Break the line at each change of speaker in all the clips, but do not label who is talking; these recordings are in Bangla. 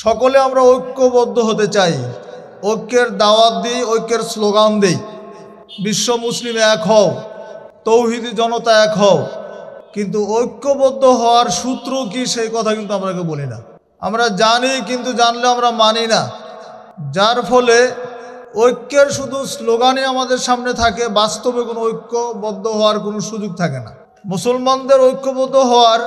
সকলে আমরা ঐক্যবদ্ধ হতে চাই, ঐক্যের দাওয়াত দিই, ঐক্যের স্লোগান দেই, বিশ্ব মুসলিম এক হও, তৌহিদি জনতা এক হও। কিন্তু ঐক্যবদ্ধ হওয়ার সূত্র কি সেই কথা কিন্তু আমরা কেউ বলি না। আমরা জানি কিন্তু জানলে আমরা মানি না, যার ফলে ঐক্যের শুধু স্লোগানই আমাদের সামনে থাকে, বাস্তবে কোনো ঐক্যবদ্ধ হওয়ার কোনো সুযোগ থাকে না। মুসলমানদের ঐক্যবদ্ধ হওয়ার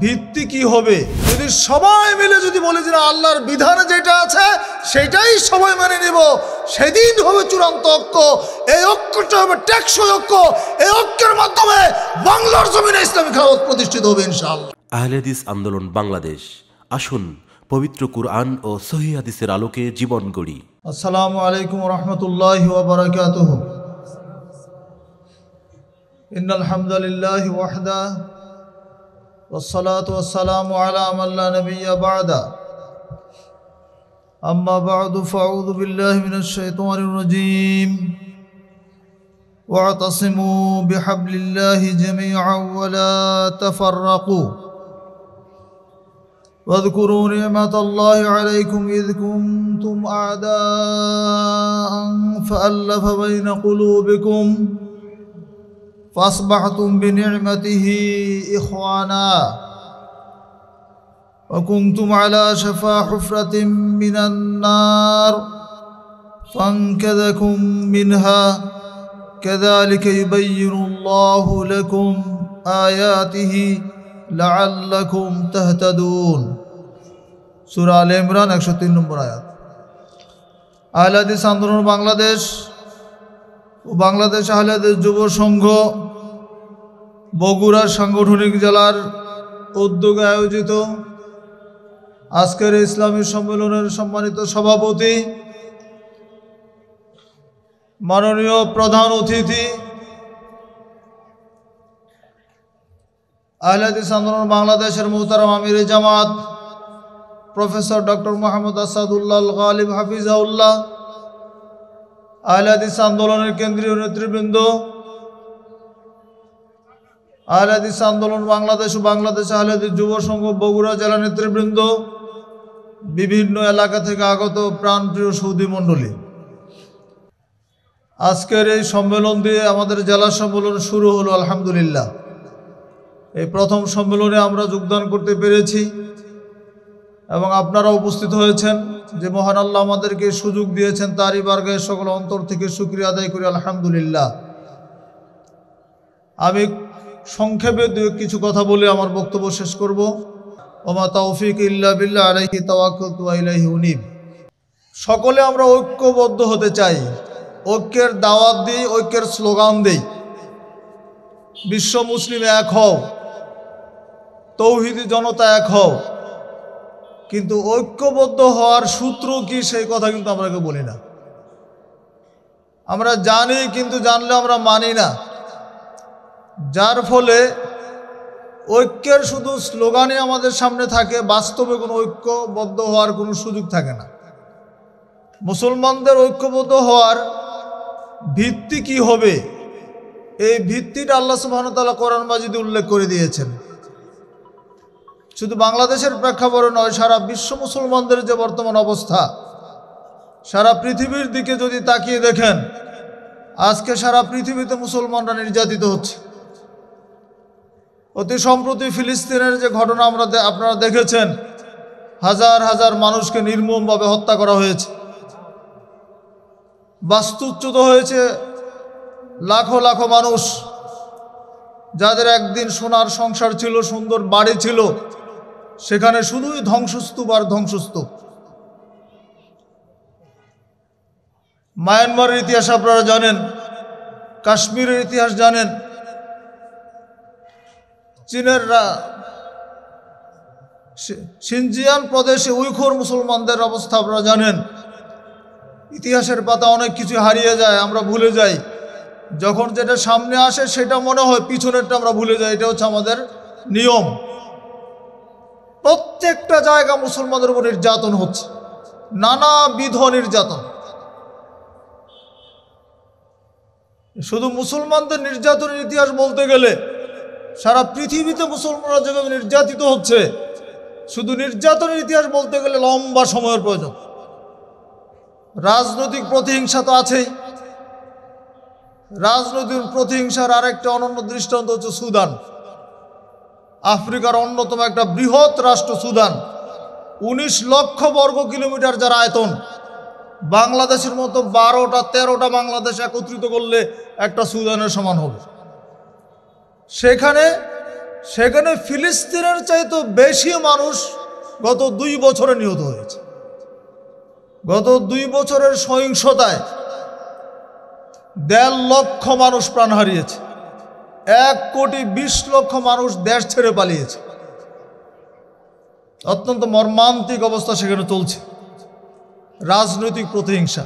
ভিত্তি কি হবে? যদি সবাই মিলে যদি বলি যে আল্লাহর বিধানে যেটা আছে সেটাই সবাই মেনে নিব, সেদিন হবে চূড়ান্ত ঐক্য। এই ঐক্যটা হবে টেকসই ঐক্য। এই ঐক্যের মাধ্যমে বাংলার জমিনে ইসলামী খেলাফত প্রতিষ্ঠিত হবে ইনশাআল্লাহ।
আহলে হাদিস আন্দোলন বাংলাদেশ, আসুন পবিত্র কুরআন ও সহিহ হাদিসের আলোকে জীবন গড়ি।
আসসালামু আলাইকুম ওয়া রাহমাতুল্লাহি ওয়া বারাকাতুহু। ইন্নাল হামদালিল্লাহি ওয়াহদা والصلاة والسلام على من لا نبي بعده أما بعد فأعوذ بالله من الشيطان الرجيم واعتصموا بحبل الله جميعا ولا تفرقوا واذكروا نعمة الله عليكم إذ كنتم أعداء فألف بين قلوبكم فأصبحتم بنعمته إخوانا وكنتم على شفا حفرة من النار فانقذكم منها كذلك يبين الله لكم آياته لعلكم تهتدون। সূরা আলে ইমরান 103 নম্বর আয়াত। আহলে হাদিস আন্দোলন বাংলাদেশ ও বাংলাদেশ আহলে হাদিস যুব সংঘ বগুড়া সাংগঠনিক জেলার উদ্যোগে আয়োজিত আজকের ইসলামী সম্মেলনের সম্মানিত সভাপতি, মাননীয় প্রধান অতিথি, আহলে হাদিস আন্দোলন বাংলাদেশের মুহতারাম আমির জামাত প্রফেসর ডক্টর মোহাম্মদ আসাদুল্লাহ আল গালিব হাফিজাউল্লাহ, আহলে হাদিস আন্দোলনের কেন্দ্রীয় নেতৃবৃন্দ, আহলে হাদিস আন্দোলন বাংলাদেশ ও বাংলাদেশ আহলে হাদিস যুব সংঘ বগুড়া জেলা নেতৃবৃন্দ, বিভিন্ন এলাকা থেকে আগত প্রাণপ্রিয় সৌদি মণ্ডলী, আজকের এই সম্মেলন দিয়ে আমাদের জেলা সম্মেলন শুরু হলো আলহামদুলিল্লাহ। এই প্রথম সম্মেলনে আমরা যোগদান করতে পেরেছি এবং আপনারা উপস্থিত হয়েছেন। যে মহান আল্লাহ আমাদেরকে সুযোগ দিয়েছেন তারই বারগাহে সকল অন্তর থেকে শুকরিয়া আদায় করি আলহামদুলিল্লাহ। আমি সংক্ষেপে কিছু কথা বলে আমার বক্তব্য শেষ করব। ওমা তাওফিক ইল্লা বিল্লাহ আলাইহি তাওয়াক্কালতু ওয়া ইলাইহি উনীব। সকলে আমরা ঐক্যবদ্ধ হতে চাই, ঐক্যের দাওয়াত দিই, ঐক্যের স্লোগান দেই, বিশ্ব মুসলিম এক হও, তৌহিদি জনতা এক হও। কিন্তু ঐক্যবদ্ধ হওয়ার সূত্র কি সেই কথা কিন্তু আমরা কেউ বলি না। আমরা জানি কিন্তু জানলে আমরা মানি না, যার ফলে ঐক্যের শুধু স্লোগানই আমাদের সামনে থাকে, বাস্তবে কোনো ঐক্যবদ্ধ হওয়ার কোনো সুযোগ থাকে না। মুসলমানদের ঐক্যবদ্ধ হওয়ার ভিত্তি কি হবে? এই ভিত্তিটা আল্লাহ সুবহানাহু ওয়া তাআলা কোরআন মাজিদে উল্লেখ করে দিয়েছেন। শুধু বাংলাদেশের প্রেক্ষাপটে নয়, সারা বিশ্ব মুসলমানদের যে বর্তমান অবস্থা, সারা পৃথিবীর দিকে যদি তাকিয়ে দেখেন, আজকে সারা পৃথিবীতে মুসলমানরা নির্যাতিত হচ্ছে। অতি সম্প্রতি ফিলিস্তিনের যে ঘটনা আপনারা দেখেছেন, হাজার হাজার মানুষকে নির্মমভাবে হত্যা করা হয়েছে, বাস্তুচ্যুত হয়েছে লাখো লাখো মানুষ, যাদের একদিন সোনার সংসার ছিল, সুন্দর বাড়ি ছিল, সেখানে শুধুই ধ্বংসস্তূপ আর ধ্বংসস্তূপ। মায়ানমারের ইতিহাস আপনারা জানেন, কাশ্মীরের ইতিহাস জানেন, চীনের সিনজিয়ান প্রদেশে উইঘুর মুসলমানদের অবস্থা আপনারা জানেন। ইতিহাসের পাতা অনেক কিছু হারিয়ে যায়, আমরা ভুলে যাই। যখন যেটা সামনে আসে সেটা মনে হয়, পিছনেরটা আমরা ভুলে যাই। এটা হচ্ছে আমাদের নিয়ম। প্রত্যেকটা জায়গা মুসলমানদের উপর নির্যাতন হচ্ছে, নানাবিধ নির্যাতন। শুধু মুসলমানদের নির্যাতনের ইতিহাস বলতে গেলে সারা পৃথিবীতে মুসলমানরা যেভাবে নির্যাতিত হচ্ছে শুধু নির্যাতনের ইতিহাস বলতে গেলে লম্বা সময়ের প্রয়োজন। রাজনৈতিক প্রতিহিংসা তো আছেই। রাজনৈতিক প্রতিহিংসার আরেকটা অনন্য দৃষ্টান্ত হচ্ছে সুদান। আফ্রিকার অন্যতম একটা বৃহৎ রাষ্ট্র সুদান, 19 লক্ষ বর্গ কিলোমিটার যার আয়তন। বাংলাদেশের মতো 12-13টা বাংলাদেশ একত্রিত করলে একটা সুদানের সমান হবে। সেখানে ফিলিস্তিনের চাইতে বেশি মানুষ গত 2 বছরে নিহত হয়েছে। গত 2 বছরের সহিংসতায় 1.5 লক্ষ মানুষ প্রাণ হারিয়েছে। 1,20,00,000 মানুষ দেশ ছেড়ে পালিয়েছে। অত্যন্ত মর্মান্তিক অবস্থা সেখানে চলছে। রাজনৈতিক প্রতিহিংসা,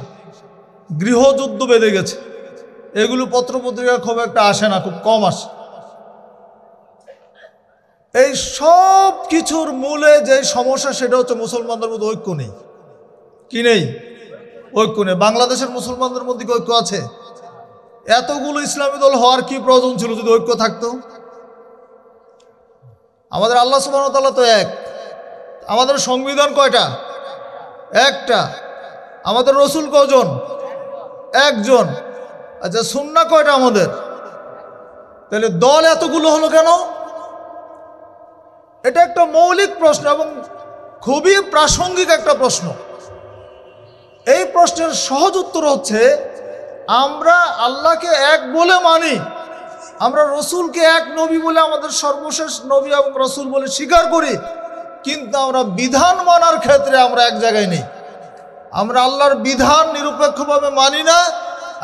গৃহযুদ্ধ বেঁধে গেছে। এগুলো পত্রপত্রিকা খুব একটা আসে না, খুব কম আসে। এই সব কিছুর মূলে যে সমস্যা সেটা হচ্ছে মুসলমানদের মধ্যে ঐক্য নেই। কি নেই? ঐক্য নেই। বাংলাদেশের মুসলমানদের মধ্যে কি ঐক্য আছে? এতগুলো ইসলামী দল হওয়ার কি প্রয়োজন ছিল যদি ঐক্য থাকতো? আমাদের আল্লাহ সুবহানাহু ওয়া তাআলা তো এক। আমাদের সংবিধান কয়টা? একটা। আমাদের রসুল কজন? একজন। আচ্ছা, সুন্নাহ কয়টা আমাদের? তাহলে দল এতগুলো হলো কেন? এটা একটা মৌলিক প্রশ্ন এবং খুবই প্রাসঙ্গিক একটা প্রশ্ন। এই প্রশ্নের সহজ উত্তর হচ্ছে, আমরা আল্লাহকে এক বলে মানি, আমরা রসুলকে এক নবী বলে আমাদের সর্বশেষ নবী এবং রসুল বলে স্বীকার করি, কিন্তু আমরা বিধান মানার ক্ষেত্রে আমরা এক জায়গায় নেই। আমরা আল্লাহর বিধান নিরপেক্ষভাবে মানি না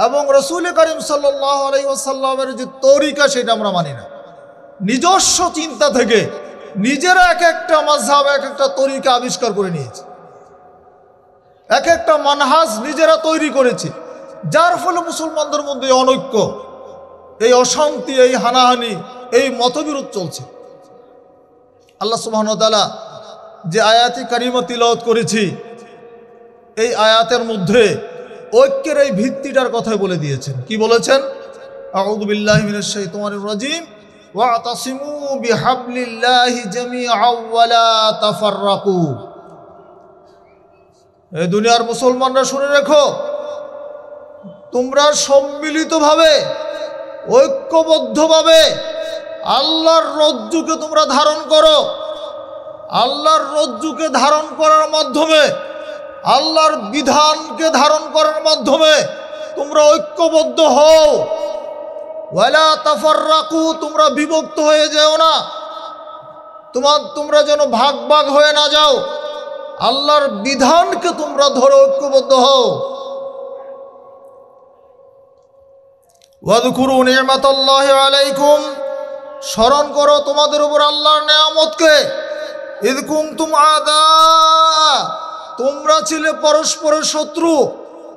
এবং রসুল করিম সাল্লাল্লাহু আলাইহি ওয়াসাল্লামের যে তরিকা সেটা আমরা মানি না। নিজস্ব চিন্তা থেকে নিজেরা এক একটা মাযহাব, এক একটা তরিকা আবিষ্কার করে নিয়েছে, এক একটা মানহাজ নিজেরা তৈরি করেছে, যার ফলে মুসলমানদের মধ্যে অনৈক্য, এই অশান্তি, এই হানাহানি, এই মতবিরোধ চলছে। আল্লাহ সুবহানাহু ওয়া তাআলা যে আয়াতে কারিমা তিলাওয়াত করেছি, এই আয়াতের মধ্যে ঐক্যের এই ভিত্তিটার কথাই বলে দিয়েছেন। কি বলেছেন? আউযু বিল্লাহি মিনাশ শাইতানির রাজিম ওয়াতাসিমু বিহাবলিল্লাহি জামিআ ওয়া লা তাফাররাকু। এই দুনিয়ার মুসলমানরা শুনে রেখো, তোমরা সম্মিলিতভাবে, ঐক্যবদ্ধভাবে আল্লাহর রজ্জুকে তোমরা ধারণ করো। আল্লাহর রজ্জুকে ধারণ করার মাধ্যমে, আল্লাহর বিধানকে ধারণ করার মাধ্যমে তোমরা ঐক্যবদ্ধ হও। ওয়ালা তাফাররাকু, তোমরা বিভক্ত হয়ে যাও না, তোমরা যেন ভাগ ভাগ হয়ে না যাও। আল্লাহর বিধানকে তোমরা ধরে ঐক্যবদ্ধ হও। ওয়াযকুরু নি'মাতাল্লাহি আলাইকুম, স্মরণ করো তোমাদের উপর আল্লাহর নেয়ামতকে। ইয কুনতুম আদা, তোমরা ছিলে পরস্পরের শত্রু।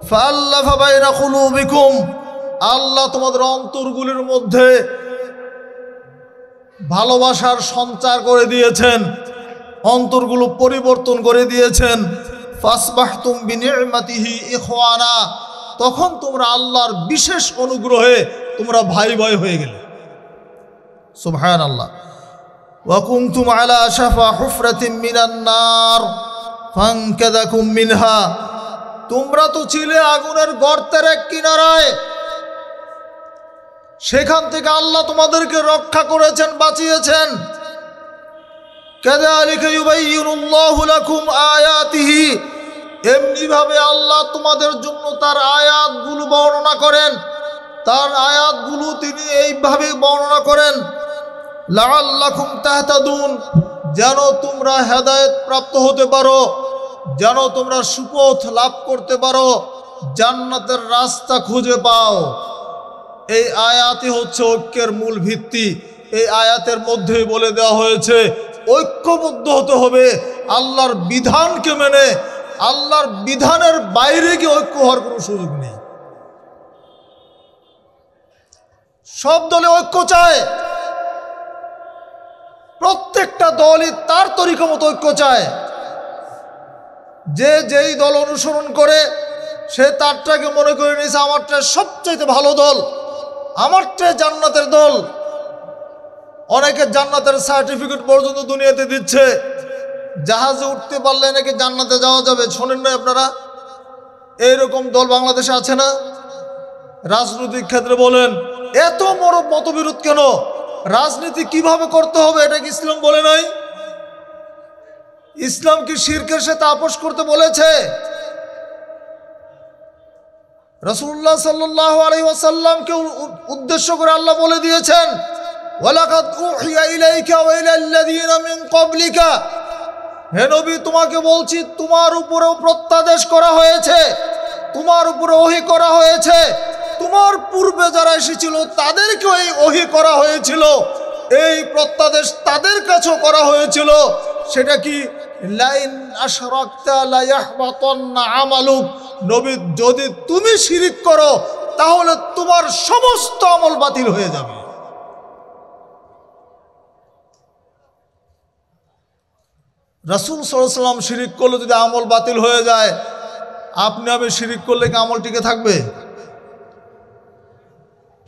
ফাআল্লাফা বাইনা কুলুবিকুম, আল্লাহ তোমাদের অন্তরগুলির মধ্যে ভালোবাসার সঞ্চার করে দিয়েছেন, অন্তরগুলো পরিবর্তন করে দিয়েছেন। ফাসবাহতুম বিনি'মাতিহি ইখওয়ানা, তখন তোমরা আল্লাহর বিশেষ অনুগ্রহে তোমরা ভাই ভাই হয়ে গেলে। সুবহানাল্লাহ। ওয়া কুনতুম আলা শাফা হুফরাতিন মিনান নার ফানকাযাকুম মিনহা, তোমরা তো ছিলে আগুনের গর্তের এক কিনারায়, সেখান থেকে আল্লাহ তোমাদেরকে রক্ষা করেছেন, বাঁচিয়েছেন। কাযালিকা ইউবাইয়িনুল্লাহু লাকুম আয়াতিহি, এমনিভাবে আল্লাহ তোমাদের জন্য তার আয়াতগুলো বর্ণনা করেন, তার আয়াতগুলো তিনি এইভাবে বর্ণনা করেন। লাআল্লাকুম তাহতাদুন, যেন তোমরা হেদায়েত প্রাপ্ত হতে পারো, যেন তোমরা সুপথ লাভ করতে পারো, জান্নাতের রাস্তা খুঁজে পাও। এই আয়াতই হচ্ছে ঐক্যের মূল ভিত্তি। এই আয়াতের মধ্যেই বলে দেওয়া হয়েছে ঐক্যবদ্ধ হতে হবে আল্লাহর বিধানকে মেনে। আল্লাহর বিধানের বাইরে গিয়ে ঐক্য হওয়ার কোনো সুযোগ নেই। সব দলে ঐক্য চায়, প্রত্যেকটা দলই তার তরিকা মতো ঐক্য চায়। যে যেই দল অনুসরণ করে সে তারটাকে মনে করে নিয়েছে আমারটা সবচাইতে ভালো দল, আমারটা জান্নাতের দল। অনেকে জান্নাতের সার্টিফিকেট পর্যন্ত দুনিয়াতে দিচ্ছে, জাহাজে উঠতে পারলে নাকি জান্নাতে যাওয়া যাবে। শোনেন না আপনারা? এইরকম দল বাংলাদেশে আছে না? রাজনৈতিক ক্ষেত্রে বলেন, এত বড় মতবিরোধ কেন? রাজনীতি কিভাবে করতে হবে এটা কি ইসলাম বলে নাই? ইসলাম কি শিরকের সাথে আপোষ করতে বলেছে? রাসূলুল্লাহ সাল্লাল্লাহু আলাইহি ওয়াসাল্লামকে উদ্দেশ্য করে আল্লাহ বলে দিয়েছেন, ওয়ালাকাদ উহিয়া ইলাইকা ওয়া ইলাল্লাযীনা মিন ক্বাবলিকা, হে নবী তোমাকে বলছি তোমার উপরেও প্রত্যাদেশ করা হয়েছে, তোমার উপরে ওহী করা হয়েছে, তোমার পূর্বে যারা এসেছিল তাদেরকেও এই ওহী করা হয়েছিল, এই প্রত্যাদেশ তাদের কাছেও করা হয়েছিল। সেটা কি? লাইন আশরাকতা লা ইয়াহবাতান্না আমালুক, নবী যদি তুমি শিরিক করো তাহলে তোমার সমস্ত আমল বাতিল হয়ে যাবে। রাসূল সাল্লাল্লাহু আলাইহি ওয়াসাল্লাম শিরিক করলে যদি আমল বাতিল হয়ে যায়, আপনি আমি শিরিক করলে কি আমল টিকে থাকবে?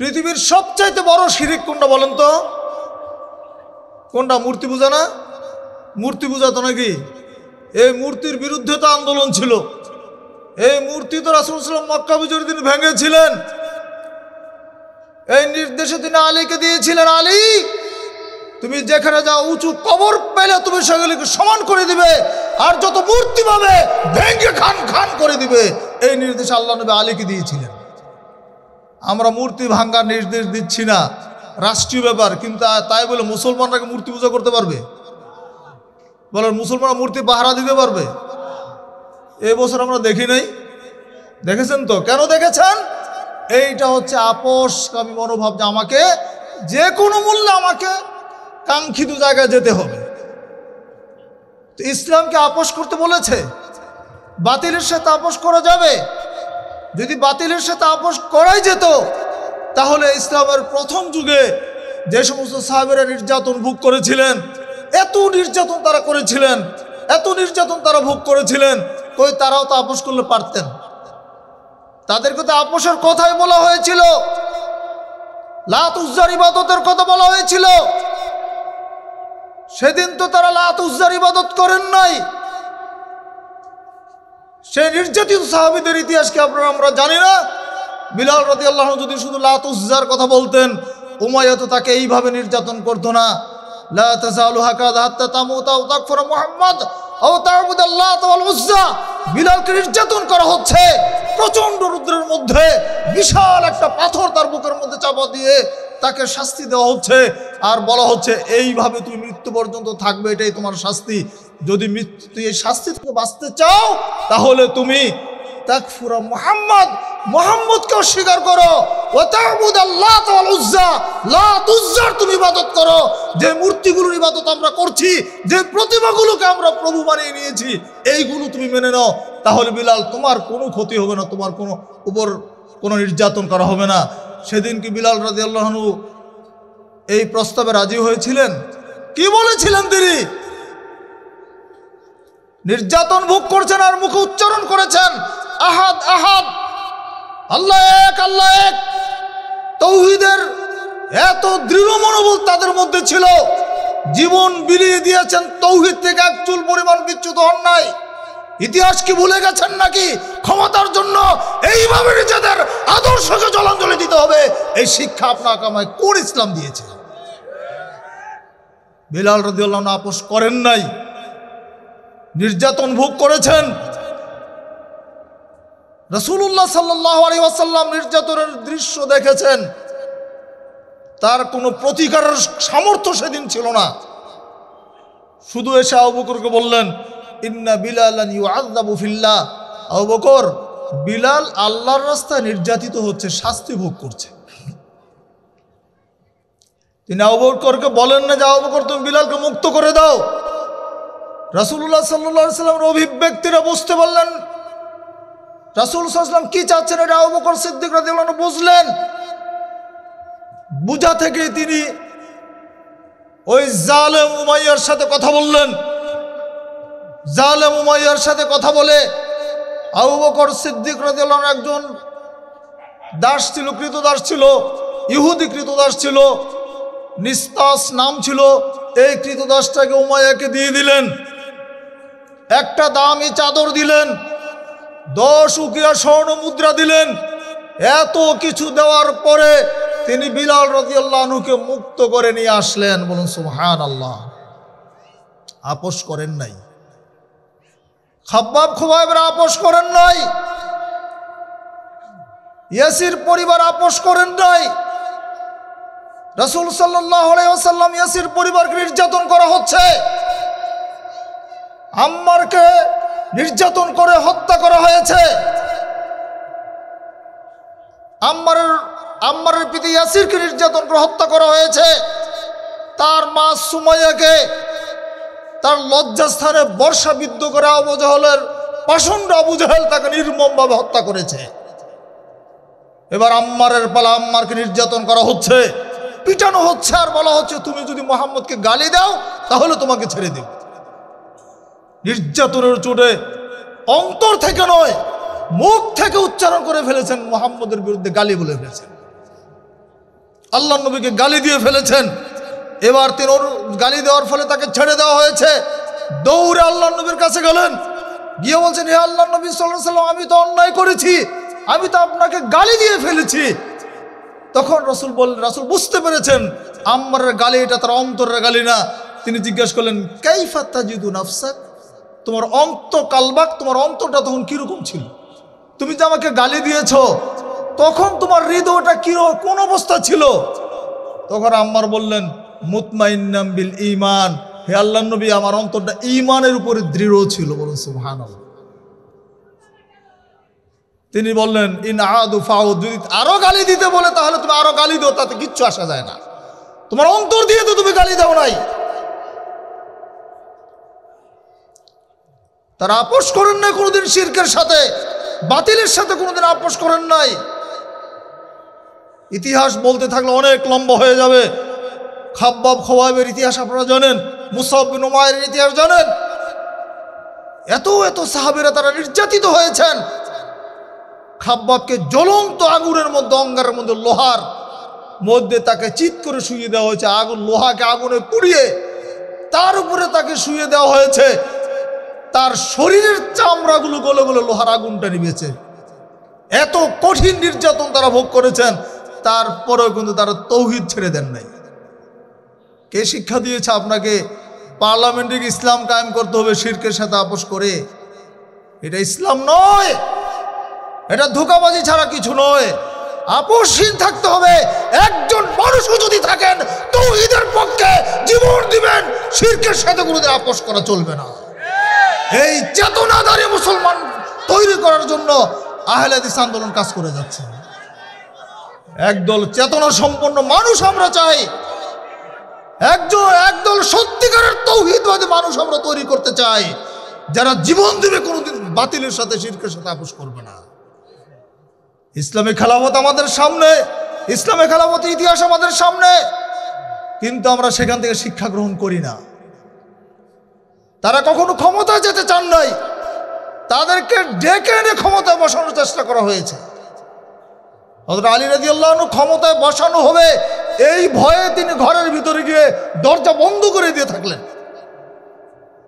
পৃথিবীর সবচাইতে বড় শিরিক কোনটা বলেন তো? কোনটা? মূর্তি পূজা না? মূর্তি পূজা তো নাকি? এই মূর্তির বিরুদ্ধে তো আন্দোলন ছিল। এই মূর্তি তো রাসূল সাল্লাল্লাহু আলাইহি ওয়াসাল্লাম মক্কা বিজয়ের দিন ভেঙেছিলেন। এই নির্দেশে তিনি আলীকে দিয়েছিলেন, আলী তুমি যেখানে যাও উঁচু কবর পেলে তুমি সেগুলিকে সমান করে দিবে, আর যত মূর্তি পাবে ভেঙে খান খান করে দিবে। এই নির্দেশ আল্লাহ নবী আলীকে দিয়েছিলেন। আমরা মূর্তি ভাঙ্গার নির্দেশ দিচ্ছি না, রাষ্ট্রীয় ব্যাপার, কিন্তু তাই বলে মুসলমানরা কি মূর্তি পূজা করতে পারবে? বলেন, মুসলমানরা মূর্তি পাহারা দিতে পারবে? এবছর আমরা দেখি নাই। দেখেছেন তো? কেন দেখেছেন? এইটা হচ্ছে আপোষকামী মনোভাব, যে আমাকে যে কোনো মূল্যে আমাকে কাঙ্ক্ষিত জায়গায় যেতে হবে। তো ইসলামকে আপোষ করতে বলেছে? বাতিলের সাথে আপোষ করা যাবে? যদি বাতিলের সাথে আপোষ করাই যেত, তাহলে ইসলামের প্রথম যুগে যে সমস্ত সাহাবীরা নির্যাতন ভোগ করেছিলেন, এত নির্যাতন তারা করেছিলেন, এত নির্যাতন তারা ভোগ করেছিলেন, কই তারাও তো আপোষ করলে পারতেন। তাদেরকে তো আপোষের কথাই বলা হয়েছিল, লাত উজ্জার ইবাদতের কথা বলা হয়েছিল। সেদিন তো তারা লাত উজ্জার ইবাদত করেন নাই। সেই নির্যাতিত সাহাবীদের ইতিহাস কি আমরা জানি না? বিলাল রাদিয়াল্লাহু আনহু যদি শুধু লাত উজ্জার কথা বলতেন, উমাইয়া তো তাকে এইভাবে নির্যাতন করতো না। লা তাযালু হাকাযা হাত্তা তামুতা আও তাকফুরা মুহাম্মদ আও তা'বুদাল্লাহ ওয়াল উজ্জা। বিলালকে নির্যাতন করা হচ্ছে প্রচন্ড রৌদ্রের মধ্যে, বিশাল একটা পাথর তার বুকের মধ্যে চাপা দিয়ে তাকে শাস্তি দেওয়া হচ্ছে, আর বলা হচ্ছে এইভাবে তুমি মৃত্যু পর্যন্ত থাকবে, এটাই তোমার শাস্তি। যদি মৃত্যু এই শাস্তি থেকে বাঁচতে চাও তাহলে তুমি তাকফুরা মুহাম্মদ, মুহাম্মদকে অস্বীকার করো, ওয়া তা'বুদাল্লাহ ওয়াল উজ্জা, লাত উজ্জার তুমি ইবাদত করো। যে মূর্তিগুলোর ইবাদত আমরা করছি, যে প্রতিমাগুলোকে আমরা প্রভু বানিয়ে নিয়েছি, এইগুলো তুমি মেনে নাও, তাহলে বিলাল তোমার কোনো ক্ষতি হবে না, তোমার কোনো উপর কোনো নির্যাতন করা হবে না। সেদিন কি বিলাল রাদিয়াল্লাহু আনহু এই প্রস্তাবে রাজি হয়েছিলেন? কি বলেছিলেন তিনি? নির্যাতন ভোগ করছেন আর মুখে উচ্চারণ করেছেন আহাদ আহাদ, আল্লাহ এক, আল্লাহ এক। তাওহীদের এত দৃঢ় মনোবল তাদের মধ্যে ছিল, জীবন বিলিয়ে দিয়েছেন, তাওহীদ থেকে এক চুল পরিমাণ বিচ্যুত হন নাই। ইতিহাস কি ভুলে গেছেন নাকি? ক্ষমতার জন্য এইভাবে নিজেদের আদর্শকে জলাঞ্জলি দিতে হবে, এই শিক্ষা আপনাকে আমায় কোন ইসলাম দিয়েছে? বিলাল রাদিয়াল্লাহু আনহু আপোষ করেন নাই, নির্যাতন ভোগ করেছেন। রাসূলুল্লাহ সাল্লাল্লাহু আলাইহি ওয়াসাল্লাম নির্যাতনের দৃশ্য দেখেছেন, তার কোনো প্রতিকারের সামর্থ্য সেদিন ছিল না। শুধু এসে আবু বকরকে বললেন, ইন্না বিলালান ইউআযাবু ফিল্লাহ, আবু বকর, বিলাল আল্লাহর রাস্তায় নির্যাতিত হচ্ছে, শাস্তি ভোগ করছে। তিনি আবু বকরকে বলেন না যে আবু বকর তুমি বিলালকে মুক্ত করে দাও। রাসূলুল্লাহ সাল্লাল্লাহু আলাইহি ওয়াসাল্লামের অভিব্যক্তিরা বুঝতে পারলেন রাসূল সাল্লাল্লাহু আলাইহি ওয়াসাল্লাম কি চাচ্ছেন, এটা আবু বকর সিদ্দিক রাদিয়াল্লাহু আনহু বুঝলেন। বুঝা থেকে তিনি ওই জালেম উমাইয়ার সাথে কথা বললেন। জালেম উমাইয়ার সাথে কথা বলে আবু বকর সিদ্দিক রাদিয়াল্লাহু আনহু একজন দাস ছিল, কৃতদাস ছিল, ইহুদি কৃতদাস ছিল, নিস্তাস নাম ছিল। এই কৃতদাসটাকে উমাইয়াকে দিয়ে দিলেন। একটা দামি চাদর দিলেন, 10 উকিয়া স্বর্ণ মুদ্রা দিলেন। এত কিছু দেওয়ার পরে তিনি বিলাল রাদিয়াল্লাহু আনহুকে মুক্ত করে নিয়ে আসলেন। বলুন সুবহানাল্লাহ। আপোষ করেন নাই, খাব্বাব খুবাইবরা আপোষ করেন নাই, ইয়াসির পরিবার আপোষ করেন নাই। রাসূল সাল্লাল্লাহু আলাইহি ওয়াসাল্লাম ইয়াসির পরিবারকে নির্যাতন করা হচ্ছে, আম্মারকে নির্যাতন করে হত্যা করা হয়েছে। আম্মারের পিতা ইয়াসিরকে নির্যাতন করে হত্যা করা হয়েছে। তার মা সুমাইয়াকে তার লজ্জাস্থানে বর্ষাবিদ্ধ করে আবু জাহেলের পাষণ্ড আবু জাহেল তাকে নির্মমভাবে হত্যা করেছে। এবার আম্মারের পালা, আম্মারকে নির্যাতন করা হচ্ছে, পিটানো হচ্ছে, আর বলা হচ্ছে তুমি যদি মুহাম্মদকে গালি দাও তাহলে তোমাকে ছেড়ে দেব। নির্যাতনের চোটে অন্তর থেকে নয়, মুখ থেকে উচ্চারণ করে ফেলেছেন, মুহাম্মদের বিরুদ্ধে গালি বলে ফেলেছেন, আল্লাহ নবীকে গালি দিয়ে ফেলেছেন। এবার তিনি ওর গালি দেওয়ার ফলে তাকে ছেড়ে দেওয়া হয়েছে। দৌড়ে আল্লাহ নবীর কাছে গেলেন, গিয়ে বলছেন, হে আল্লাহ নবী সাল্লাল্লাহু আলাইহি ওয়াসাল্লাম, আমি তো অন্যায় করেছি, আমি তো আপনাকে গালি দিয়ে ফেলেছি। তখন রাসূল বুঝতে পেরেছেন আম্মারের গালি এটা তার অন্তরের গালি না। তিনি জিজ্ঞেস করলেন, কাইফা তাজিদু নাফসাক, তোমার কালবাক, তোমার অন্তরটা তখন কিরকম ছিল? তুমি যে আমাকে গালি দিয়েছ তখন তোমার হৃদয়টা কোন অবস্থা ছিল? তখন আম্মার বললেন, মুতমাইন্নাম বিল ঈমান, হে আল্লাহর নবী, আমার অন্তরটা ঈমানের উপরে দৃঢ় ছিল। বলুন সুবহানাল্লাহ। তিনি বললেন, ইন আদু ফাউদ, যদি আরো গালি দিতে বলে তাহলে তুমি আরো গালি দাও, তাতে কিচ্ছু আসা যায় না, তোমার অন্তর দিয়ে তো তুমি গালি দাও নাই। তারা আপোষ করেন নাই কোনোদিন শিরকের সাথে, বাতিলের সাথে কোনোদিন আপোষ করেন নাই। ইতিহাস বলতে থাকলে অনেক লম্বা হয়ে যাবে। খাব্বাব খুবাইবের ইতিহাস আপনারা জানেন, মুসআব বিন উমাইরের ইতিহাস জানেন। এত এত সাহাবীরা তারা নির্যাতিত হয়েছেন। খাব্বাবকে জ্বলন্ত আগুনের মধ্যে, অঙ্গারের মধ্যে, লোহার মধ্যে তাকে চিৎ করে শুইয়ে দেওয়া হয়েছে। লোহাকে আগুনে পুড়িয়ে তার উপরে তাকে শুইয়ে দেওয়া হয়েছে। তার শরীরের চামড়াগুলো গলে গলে লোহার আগুনটা নিভেছে। এত কঠিন নির্যাতন তারা ভোগ করেছেন, তারপরেও কিন্তু তারা তৌহিদ ছেড়ে দেন নাই। কে শিক্ষা দিয়েছে আপনাকে পার্লামেন্টে ইসলাম কায়েম করতে হবে শিরকের সাথে আপোষ করে? এটা ইসলাম নয়, এটা ধোঁকাবাজি ছাড়া কিছু নয়। আপোষহীন থাকতে হবে। একজন মানুষও যদি থাকেন তৌহিদের পক্ষে জীবন দিবেন, শিরকের সাথে কোনোদিন আপোষ করা চলবে না। এই চেতনাধারী মুসলমান তৈরি করার জন্য আহলে হাদিস আন্দোলন কাজ করে যাচ্ছে। একদল চেতনা সম্পন্ন মানুষ আমরা চাই, একদল সত্যিকারের তৌহিদবাদী মানুষ আমরা তৈরি করতে চাই, যারা জীবন দিবে, কোনোদিন বাতিলের সাথে শিরকের সাথে আপোষ করবে না। ইসলামী খেলাফত আমাদের সামনে, ইসলামী খেলাফতের ইতিহাস আমাদের সামনে, কিন্তু আমরা সেখান থেকে শিক্ষা গ্রহণ করি না। তারা কখনো ক্ষমতায় যেতে চান নাই, তাদেরকে ডেকে এনে ক্ষমতায় বসানোর চেষ্টা করা হয়েছে। হযরত আলী রাদিয়াল্লাহু আনহু ক্ষমতায় বসানো হবে এই ভয়ে তিনি ঘরের ভিতরে গিয়ে দরজা বন্ধ করে দিয়ে থাকলেন।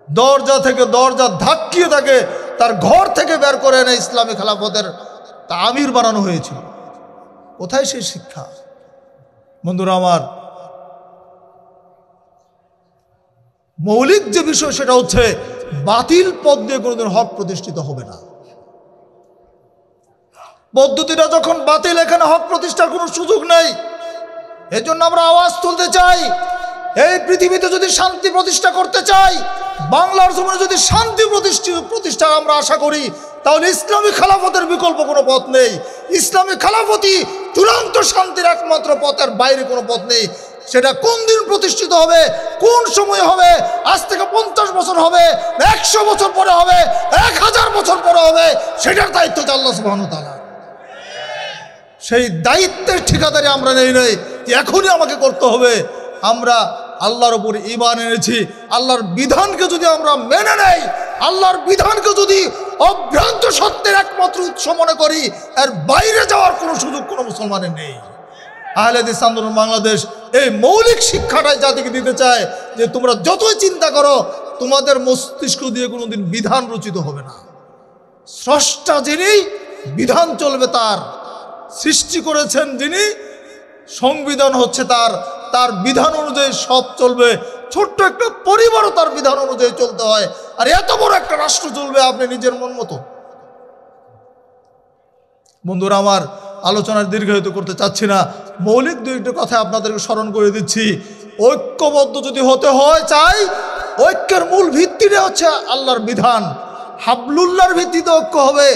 দরজা থেকে দরজা ধাক্কিয়ে তাকে তার ঘর থেকে বের করে এনে ইসলামী খেলাফতের আমির বানানো হয়েছিল। কোথায় সেই শিক্ষা? বন্ধুরা আমার, মৌলিক যে বিষয় সেটা হচ্ছে বাতিল পথ দিয়ে কোনোদিন হক প্রতিষ্ঠিত হবে না। পদ্ধতিটা যখন বাতিল, এখানে হক প্রতিষ্ঠার কোনো সুযোগ নেই। এজন্য আমরা আওয়াজ তুলতে চাই, এই পৃথিবীতে যদি শান্তি প্রতিষ্ঠা করতে চাই, বাংলার জমিনে যদি শান্তি প্রতিষ্ঠা আমরা আশা করি, তাহলে ইসলামী খেলাফতের বিকল্প কোনো পথ নেই। ইসলামী খেলাফতই চূড়ান্ত শান্তির একমাত্র পথের বাইরে কোনো পথ নেই। সেটা কোন দিন প্রতিষ্ঠিত হবে, কোন সময় হবে, আজ থেকে 50 বছর হবে, 100 বছর পরে হবে, 1000 বছর পরে হবে, সেটার দায়িত্ব হচ্ছে আল্লাহ সুবহানাহু ওয়া তাআলা। সেই দায়িত্বের ঠিকাদারি আমরা নেই যে এখনই আমাকে করতে হবে। আমরা আল্লাহর উপর ঈমান এনেছি, আল্লাহর বিধানকে যদি আমরা মেনে নেই, আল্লাহর বিধানকে যদি অভ্রান্ত সত্যের একমাত্র উৎস মনে করি, এর বাইরে যাওয়ার কোনো সুযোগ কোনো মুসলমানের নেই। আহলে হাদিস আন্দোলন বাংলাদেশ এই মৌলিক শিক্ষাটাই জাতিকে দিতে চায় যে তোমরা যতই চিন্তা করো, তোমাদের মস্তিষ্ক দিয়ে কোনোদিন বিধান রচিত হবে না। স্রষ্টা যিনি, বিধান চলবে তার। সৃষ্টি করেছেন যিনি, সংবিধান হচ্ছে তার। তার বিধান অনুযায়ী সব চলবে। ছোট্ট একটা পরিবারও তার বিধান অনুযায়ী চলতে হয়, আর এত বড় একটা রাষ্ট্র চলবে আপনি নিজের মন মতো। বন্ধুরা আমার, আলোচনার দীর্ঘায়িত করতে চাচ্ছি না, মৌলিক দুই একটা কথা আপনাদেরকে স্মরণ করে দিচ্ছি। ঐক্যবদ্ধ যদি হতে হয় চাই, ঐক্যের মূল ভিত্তিটা হচ্ছে আল্লাহর বিধান। হাবলুল্লাহর ভিত্তিতে ঐক্য হবে,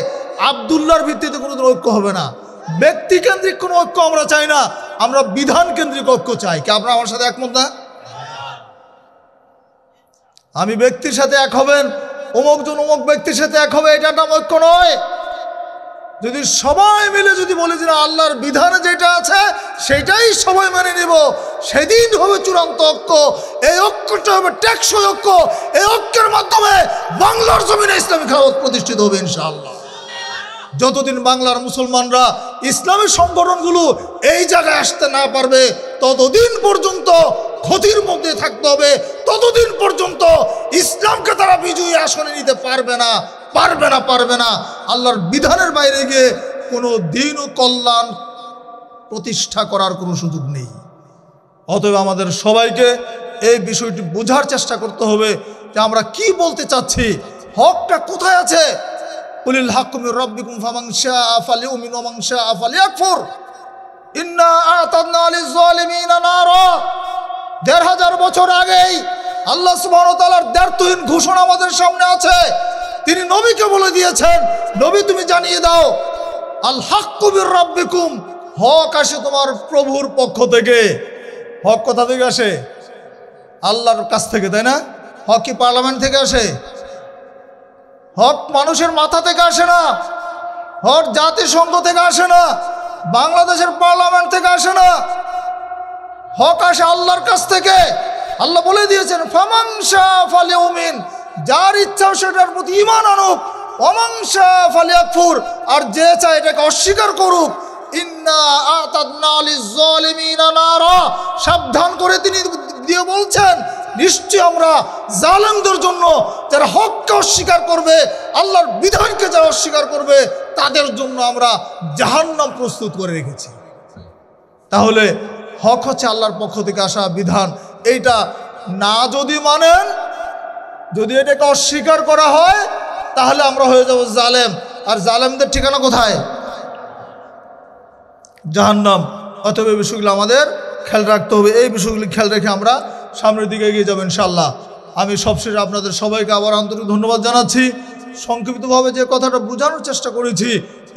আব্দুল্লাহর ভিত্তিতে কোনোদিন ঐক্য হবে না। ব্যক্তি কেন্দ্রিক কোনো ঐক্য আমরা চাই না, আমরা বিধান কেন্দ্রিক ঐক্য চাই। কি আপনারা আমার সাথে একমত না? আমি ব্যক্তির সাথে এক হবেন, অমুকজন অমুক ব্যক্তির সাথে এক হবে, এটার নাম ঐক্য নয়। যদি সবাই মিলে যদি বলি যে না, আল্লাহর বিধানে যেটা আছে সেটাই সবাই মেনে নিব, সেদিন হবে চূড়ান্ত ঐক্য। এই ঐক্যটা হবে টেকসই ঐক্য। এই ঐক্যের মাধ্যমে বাংলার জমিনে ইসলামী খেলাফত প্রতিষ্ঠিত হবে ইনশাআল্লাহ। যতদিন বাংলার মুসলমানরা ইসলামী সংগঠনগুলো এই জায়গায় আসতে না পারবে, ততদিন পর্যন্ত ক্ষতির মধ্যে থাকতে হবে। ততদিন পর্যন্ত ইসলামকে তারা বিজয়ী আসনে নিতে পারবে না, পারবে না, পারবে না। আল্লাহর বিধানের বাইরে গিয়ে কোনো দিন ও কল্যাণ প্রতিষ্ঠা করার কোনো সুযোগ নেই। অতএব আমাদের সবাইকে এই বিষয়টি বোঝার চেষ্টা করতে হবে যে আমরা কি বলতে চাচ্ছি, হকটা কোথায় আছে। কুলিল হাক্কু মির রাব্বিকুম ফামান শাআ ফালিউমিন ওয়া মান শাআ ফালিয়াকফুর ইন্না আ'তাদনা লিয-যালিমিনা নারা। ১৫০০ বছর আগেই আল্লাহ সুবহানাহু ওয়া তাআলার দ্ব্যর্থহীন ঘোষণা আমাদের সামনে আছে। তিনি নবীকে বলে দিয়েছেন, নবী তুমি জানিয়ে দাও, আল হাক্কু মির রাব্বিকুম, হক আসে তোমার প্রভুর পক্ষ থেকে। হক কোথা থেকে আসে? আল্লাহর কাছ থেকে, তাই না? হক কি পার্লামেন্ট থেকে আসে? হক মানুষের মাথা থেকে আসে না, হক জাতিসংঘ থেকে আসে না, বাংলাদেশের পার্লামেন্ট থেকে আসে না। হক আসে আল্লাহর কাছ থেকে। আল্লাহ বলে দিয়েছেন ফামান শাআ ফালিউমিন, যার ইচ্ছা সেটার প্রতি ঈমান আনুক, ওয়া মান শাআ ফালিয়াকফুর, আর যে চায় এটাকে অস্বীকার করুক। ইন্না আ'তাদনা লিয-যালিমিনা নারা, সাবধান করে তিনি দিয়ে বলছেন নিশ্চয় আমরা জালেমদের জন্য, যারা হককে অস্বীকার করবে, আল্লাহর বিধানকে যারা অস্বীকার করবে, তাদের জন্য আমরা জাহান্নাম প্রস্তুত করে রেখেছি। তাহলে হক হচ্ছে আল্লাহর পক্ষ থেকে আসা বিধান। এইটা না যদি মানেন, যদি এটাকে অস্বীকার করা হয়, তাহলে আমরা হয়ে যাব জালেম। আর জালেমদের ঠিকানা কোথায়? জাহান্নাম। অতএব এই বিষয়গুলো আমাদের খেয়াল রাখতে হবে। এই বিষয়গুলি খেয়াল রেখে আমরা সামনের দিকে এগিয়ে যাব ইনশাআল্লাহ। আমি সবশেষে আপনাদের সবাইকে আবার আন্তরিক ধন্যবাদ জানাচ্ছি। সংক্ষিপ্তভাবে যে কথাটা বোঝানোর চেষ্টা করেছি,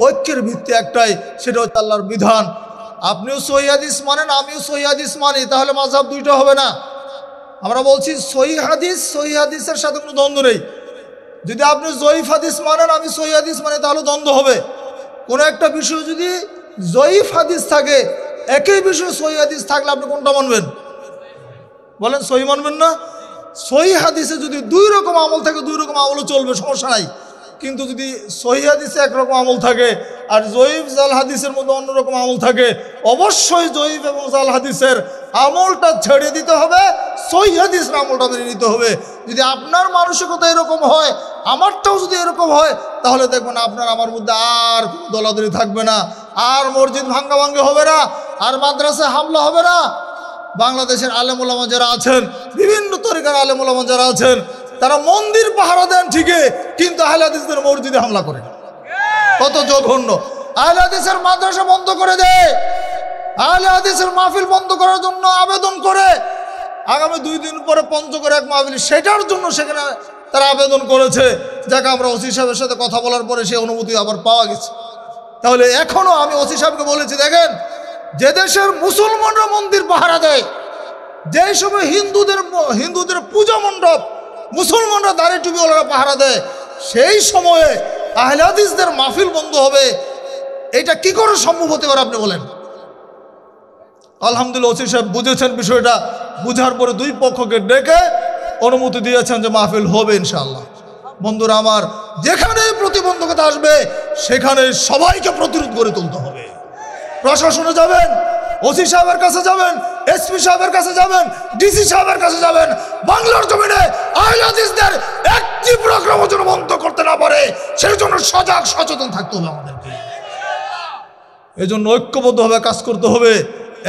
ঐক্যের ভিত্তি একটাই, সেটা হচ্ছে আল্লাহর বিধান। আপনিও সহিহ হাদিস মানেন, আমিও সহিহ হাদিস মানি, তাহলে মাযহাব দুইটা হবে না। আমরা বলছি সহিহ হাদিস, সহিহ হাদিসের সাথে কোনো দ্বন্দ্ব নেই। যদি আপনি জয়ীফ হাদিস মানেন, আমি সহিহ হাদিস মানি, তাহলে দ্বন্দ্ব হবে। কোনো একটা বিষয় যদি জয়ীফ হাদিস থাকে, একই বিষয়ে সহিহ হাদিস থাকলে আপনি কোনটা মানবেন? বলেন, সহিহ মানবেন না? সহিহ হাদিসে যদি দুই রকম আমল থাকে, দুই রকম আমলও চলবে, সমস্যা নাই। কিন্তু যদি সহিহ হাদিসে একরকম আমল থাকে আর জয়ীফ জাল হাদিসের মধ্যে অন্যরকম আমল থাকে, অবশ্যই জয়ীফ এবং জাল হাদিসের আমলটা ছেড়ে দিতে হবে, সহিহ হাদিসের আমলটা মেনে নিতে হবে। যদি আপনার মানসিকতা এরকম হয়, আমারটাও যদি এরকম হয়, তাহলে দেখবেন আপনার আমার মধ্যে আর কোনো দলাদলি থাকবে না, আর মসজিদ ভাঙ্গাভাঙ্গি হবে না, আর মাদ্রাসায় হামলা হবে না। বাংলাদেশের আলেম ওলামা যারা আছেন, বিভিন্ন তরিকার আলেম ওলামা যারা আছেন, তারা মন্দির পাহারা দেন ঠিকই, কিন্তু আহলে হাদিসদের মসজিদে হামলা করে। কত জঘন্য! আহলে হাদিসের মাদ্রাসা বন্ধ করে দেয়, আহলে হাদিসের মাহফিল বন্ধ করার জন্য আবেদন করে। আগামী 2 দিন পরে পঞ্চগড়ে এক মাহফিল, সেটার জন্য সেখানে তারা আবেদন করেছে। যাকে আমরা ওসি সাহেবের সাথে কথা বলার পরে সেই অনুমতি আবার পাওয়া গেছে। তাহলে এখনো আমি ওসি সাহেবকে বলেছি, দেখেন, যে দেশের মুসলমানরা মন্দির পাহারা দেয়, যে সময় হিন্দুদের পূজা মণ্ডপ মুসলমানরা দাড়ি টুপিওয়ালারা পাহারা দেয়, সেই সময়ে আহলে হাদিসদের মাহফিল বন্ধ হবে, এটা কি করে সম্ভব হতে পারে আপনি বলেন? আলহামদুলিল্লাহ ওসি সাহেব বুঝেছেন বিষয়টা, বুঝার পরে দুই পক্ষকে ডেকে অনুমতি দিয়েছেন যে মাহফিল হবে ইনশাআল্লাহ। বন্ধুরা আমার, যেখানে প্রতিবন্ধকতা আসবে সেখানে সবাইকে প্রতিরোধ করে তুলতে হবে। প্রশাসনে যাবেন, ওসি সাহেবের কাছে যাবেন, এসপি সাহেবের কাছে যাবেন, ডিসি সাহেবের কাছে যাবেন। বাংলার জমিনে আহলে হাদিসদের একটি প্রোগ্রাম যেন বন্ধ করতে না পারে, সেই জন্য সজাগ সচেতন থাকতে হবে আমাদেরকে। এই জন্য ঐক্যবদ্ধভাবে কাজ করতে হবে।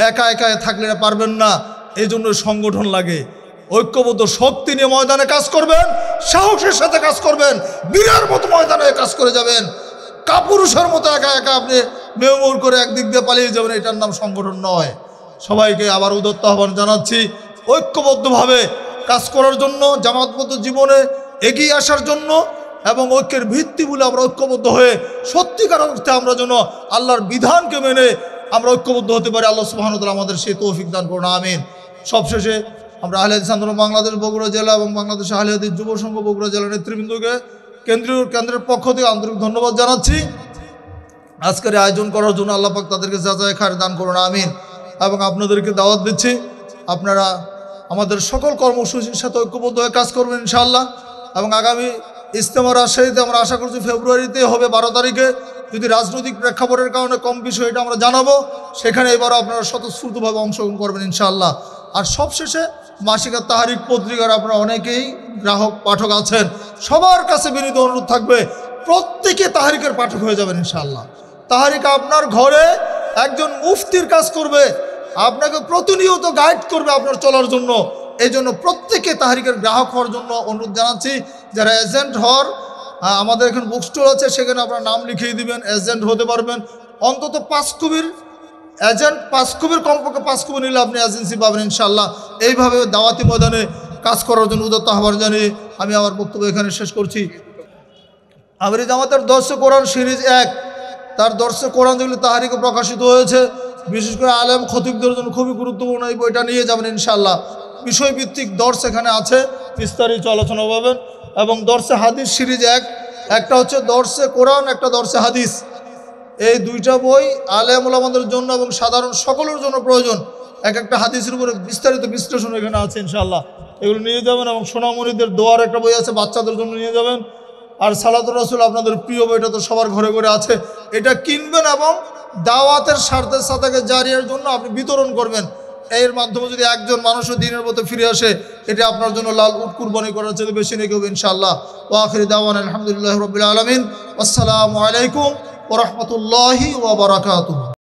একা একা থাকলে পারবেন না, এই জন্য সংগঠন লাগে। ঐক্যবদ্ধ শক্তি নিয়ে ময়দানে কাজ করবেন, সাহসের সাথে কাজ করবেন, বীরের মতো ময়দানে কাজ করে যাবেন। কাপুরুষের মতো একা একা আপনি মেয়র করে একদিক দিয়ে পালিয়ে যাবেন, এটার নাম সংগঠন নয়। সবাইকে আবার উদাত্ত আহ্বান জানাচ্ছি ঐক্যবদ্ধভাবে কাজ করার জন্য, জামাতবদ্ধ জীবনে এগিয়ে আসার জন্য, এবং ঐক্যের ভিত্তি বলে আমরা ঐক্যবদ্ধ হয়ে সত্যিকার অর্থে আমরা যেন আল্লাহর বিধানকে মেনে আমরা ঐক্যবদ্ধ হতে পারি। আল্লাহ সুবহানাহু ওয়া তাআলা আমাদের সেই তৌফিক দান করুন, আমিন। সবশেষে আমরা আহলে হাদিস আন্দোলন বাংলাদেশ বগুড়া জেলা এবং বাংলাদেশ আহলে হাদিস যুব সংঘ বগুড়া জেলার নেতৃবৃন্দকে কেন্দ্রের পক্ষ থেকে আন্তরিক ধন্যবাদ জানাচ্ছি। আজকের আয়োজন করার জন্য আল্লাহ পাক তাদেরকে যাচাই খায়ের দান করুন, আমিন। এবং আপনাদেরকে দাওয়াত দিচ্ছি, আপনারা আমাদের সকল কর্মসূচির সাথে ঐক্যবদ্ধ হয়ে কাজ করবেন ইনশাআল্লাহ। এবং আগামী ইজতেমা রাজশাহীতে আমরা আশা করছি ফেব্রুয়ারিতে হবে, 12 তারিখে। যদি রাজনৈতিক প্রেক্ষাপটের কারণে কম বিষয়, এটা আমরা জানাবো, সেখানে এবারও আপনারা স্বতঃস্ফূর্তভাবে অংশগ্রহণ করবেন ইনশাআল্লাহ। আর সবশেষে মাসিক তাহরিক পত্রিকার আপনারা অনেকেই গ্রাহক পাঠক আছেন, সবার কাছে বিনীত অনুরোধ থাকবে প্রত্যেকে তাহরিকের পাঠক হয়ে যাবেন ইনশাআল্লাহ। তাহরিক আপনার ঘরে একজন মুফতির কাজ করবে, আপনাকে প্রতিনিয়ত গাইড করবে আপনার চলার জন্য। এই জন্য প্রত্যেকে তাহরিকের গ্রাহক হওয়ার জন্য অনুরোধ জানাচ্ছি। যারা এজেন্ট হওয়ার, আমাদের এখানে বুক স্টোর আছে, সেখানে আপনার নাম লিখিয়ে দিবেন, এজেন্ট হতে পারবেন। অন্তত 5 কপির এজেন্ট, 5 কপির কমপক্ষে 5 কপি নিলে আপনি এজেন্সি পাবেন ইনশাআল্লাহ। এইভাবে দাওয়াতি ময়দানে কাজ করার জন্য উদাত্ত আহ্বান জানিয়ে আমি আমার বক্তব্য এখানে শেষ করছি। আমিরি জামাতের দর্শে কোরআন সিরিজ 1, তার দর্শে কোরআন যেগুলি তাহরিকে প্রকাশিত হয়েছে, বিশেষ করে আলেম খতিবদের জন্য খুবই গুরুত্বপূর্ণ। এই বইটা নিয়ে যাবেন ইনশাআল্লাহ। বিষয়ভিত্তিক দর্শ এখানে আছে, বিস্তারিত আলোচনা পাবেন। এবং দর্শে হাদিস সিরিজ 1, একটা হচ্ছে দর্শে কোরআন, একটা দর্শে হাদিস। এই দুইটা বই আলেম ওলামাদের জন্য এবং সাধারণ সকলের জন্য প্রয়োজন। এক একটা হাদিসের উপরে বিস্তারিত বিশ্লেষণ এখানে আছে ইনশাআল্লাহ, এগুলো নিয়ে যাবেন। এবং সোনামণিদের দোয়ার একটা বই আছে, বাচ্চাদের জন্য নিয়ে যাবেন। আর সালাতুর রাসূল আপনাদের প্রিয় বইটা তো সবার ঘরে ঘরে আছে, এটা কিনবেন এবং দাওয়াতের স্বার্থের সাথে জারিয়ার জন্য আপনি বিতরণ করবেন। এর মাধ্যমে যদি একজন মানুষও দিনের মতো ফিরে আসে, এটা আপনার জন্য লাল উট কুরবানি করার চেয়ে বেশি নেই কেউ ইনশাআল্লাহ। ওয়া আখিরু দাওয়ানা আলহামদুলিল্লাহি রাব্বিল আলামিন। আসসালামু আলাইকুম ওয়া রাহমাতুল্লাহি ওয়া বারাকাতুহু।